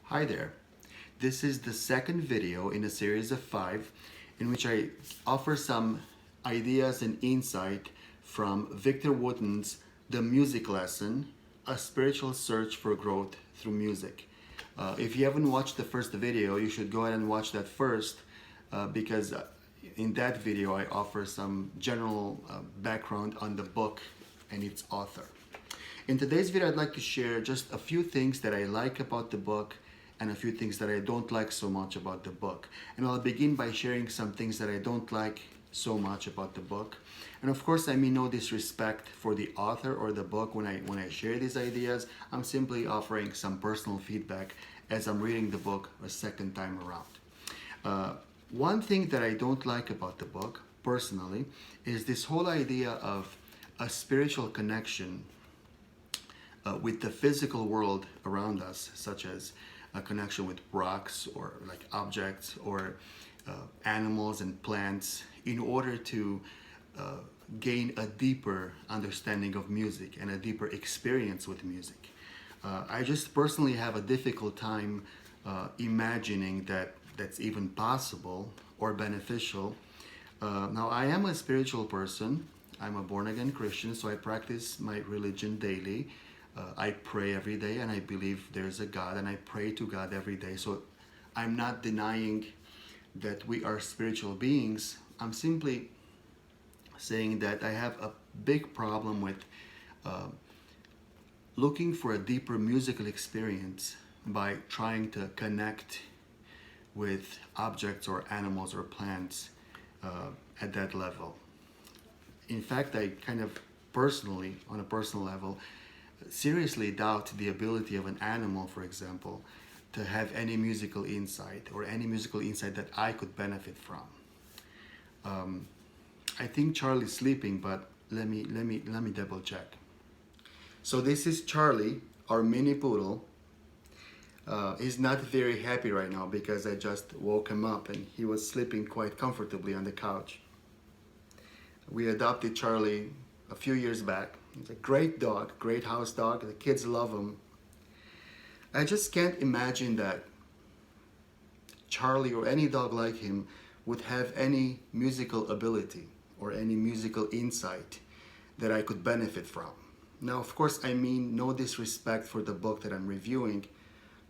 Hi there. This is the second video in a series of 5 in which I offer some ideas and insight from Victor Wooten's The Music Lesson, A Spiritual Search for Growth Through Music. If you haven't watched the first video, you should go ahead and watch that first because in that video I offer some general background on the book and its author. In today's video, I'd like to share just a few things that I like about the book and a few things that I don't like so much about the book. And I'll begin by sharing some things that I don't like so much about the book. And of course, I mean no disrespect for the author or the book when I share these ideas. I'm simply offering some personal feedback as I'm reading the book a second time around. One thing that I don't like about the book, personally, is this whole idea of a spiritual connection with the physical world around us, such as a connection with rocks or like objects or animals and plants, in order to gain a deeper understanding of music and a deeper experience with music. I just personally have a difficult time imagining that that's even possible or beneficial. Now, I am a spiritual person. I'm a born-again Christian, so I practice my religion daily. I pray every day and I believe there's a God and I pray to God every day. So I'm not denying that we are spiritual beings. I'm simply saying that I have a big problem with looking for a deeper musical experience by trying to connect with objects or animals or plants at that level. In fact, I kind of personally, on a personal level, seriously doubt the ability of an animal, for example, to have any musical insight or any musical insight that I could benefit from. I think Charlie's sleeping, but let me double check. So this is Charlie, our mini poodle. He's not very happy right now because I just woke him up and he was sleeping quite comfortably on the couch. We adopted Charlie a few years back. He's a great dog, great house dog. The kids love him. I just can't imagine that Charlie or any dog like him would have any musical ability or any musical insight that I could benefit from. Now, of course, I mean no disrespect for the book that I'm reviewing,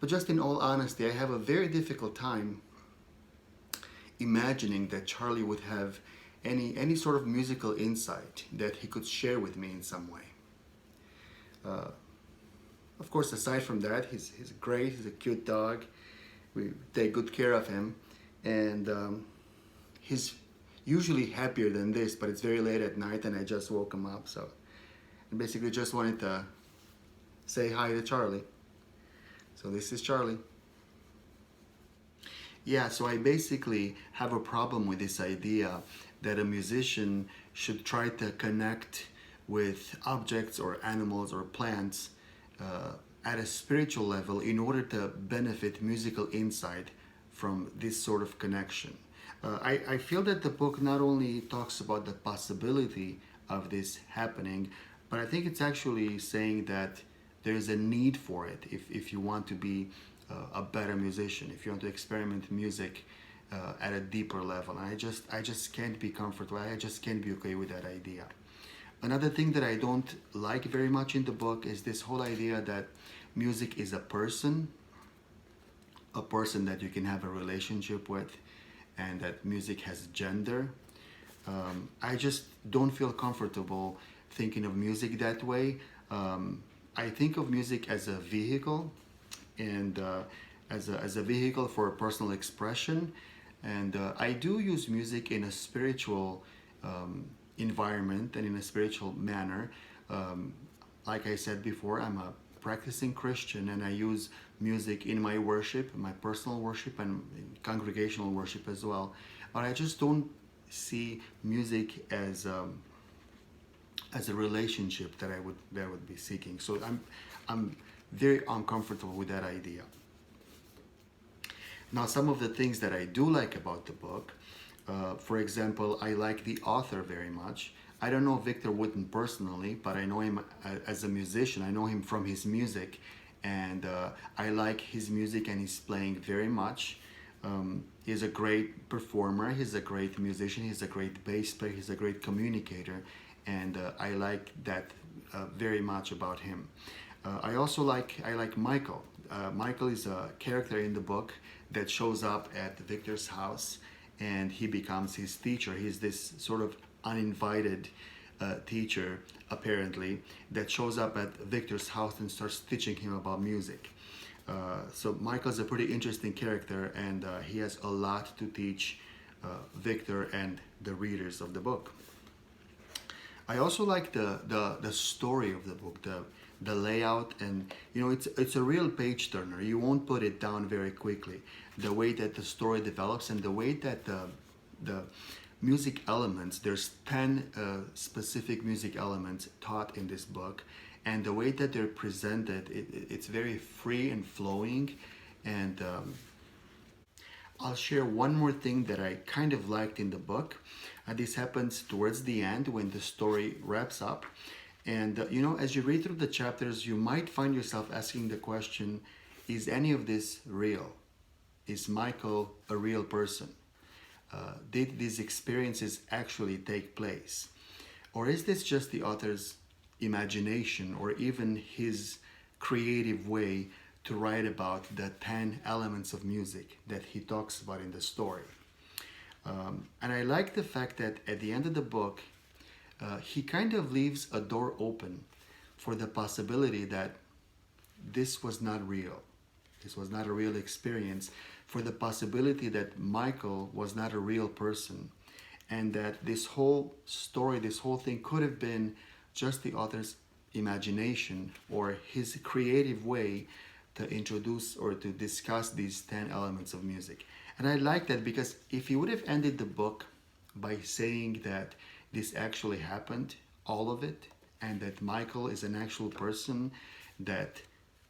but just in all honesty, I have a very difficult time imagining that Charlie would have any sort of musical insight that he could share with me in some way. Of course, aside from that, he's great. He's a cute dog. We take good care of him, and he's usually happier than this. But it's very late at night, and I just woke him up. So, I basically just wanted to say hi to Charlie. So this is Charlie. Yeah, so I basically have a problem with this idea that a musician should try to connect with objects or animals or plants at a spiritual level in order to benefit musical insight from this sort of connection. I feel that the book not only talks about the possibility of this happening, but I think it's actually saying that there's a need for it if you want to be a better musician, if you want to experiment music at a deeper level. And I just can't be comfortable. I just can't be okay with that idea. Another thing that I don't like very much in the book is this whole idea that music is a person that you can have a relationship with, and that music has gender. I just don't feel comfortable thinking of music that way. I think of music as a vehicle and as a vehicle for personal expression. And I do use music in a spiritual environment and in a spiritual manner. Like I said before, I'm a practicing Christian and I use music in my worship, my personal worship and congregational worship as well. But I just don't see music as a relationship that I would be seeking. So I'm very uncomfortable with that idea. Now, some of the things that I do like about the book, for example, I like the author very much. I don't know Victor Wooten personally, but I know him as a musician. I know him from his music, and I like his music and his playing very much. He's a great performer, he's a great musician, he's a great bass player, he's a great communicator, and I like that very much about him. I also like Michael. Michael is a character in the book that shows up at Victor's house, and he becomes his teacher. He's this sort of uninvited teacher, apparently, that shows up at Victor's house and starts teaching him about music. So Michael's a pretty interesting character, and he has a lot to teach Victor and the readers of the book. I also like the story of the book, the layout, and you know, it's a real page turner. You won't put it down very quickly. The way that the story develops and the way that the music elements, there's 10 specific music elements taught in this book, and the way that they're presented, it's very free and flowing. And I'll share one more thing that I kind of liked in the book. This happens towards the end when the story wraps up. And you know, as you read through the chapters, you might find yourself asking the question, is any of this real? Is Michael a real person? Did these experiences actually take place? Or is this just the author's imagination, or even his creative way to write about the 10 elements of music that he talks about in the story? And I like the fact that at the end of the book, he kind of leaves a door open for the possibility that this was not real. This was not a real experience, for the possibility that Michael was not a real person, and that this whole story, this whole thing could have been just the author's imagination or his creative way to introduce or to discuss these 10 elements of music. And I like that, because if he would have ended the book by saying that this actually happened, all of it, and that Michael is an actual person that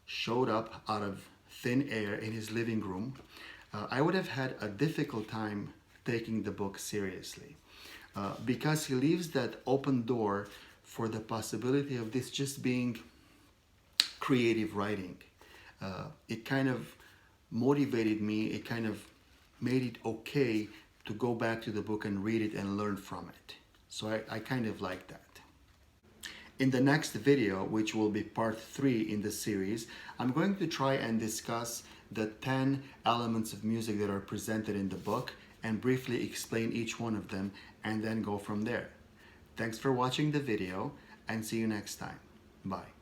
showed up out of thin air in his living room, I would have had a difficult time taking the book seriously, because he leaves that open door for the possibility of this just being creative writing. It kind of motivated me, it kind of made it okay to go back to the book and read it and learn from it. So I kind of like that. In the next video, which will be part 3 in the series, I'm going to try and discuss the 10 elements of music that are presented in the book and briefly explain each one of them, and then go from there. Thanks for watching the video, and see you next time. Bye.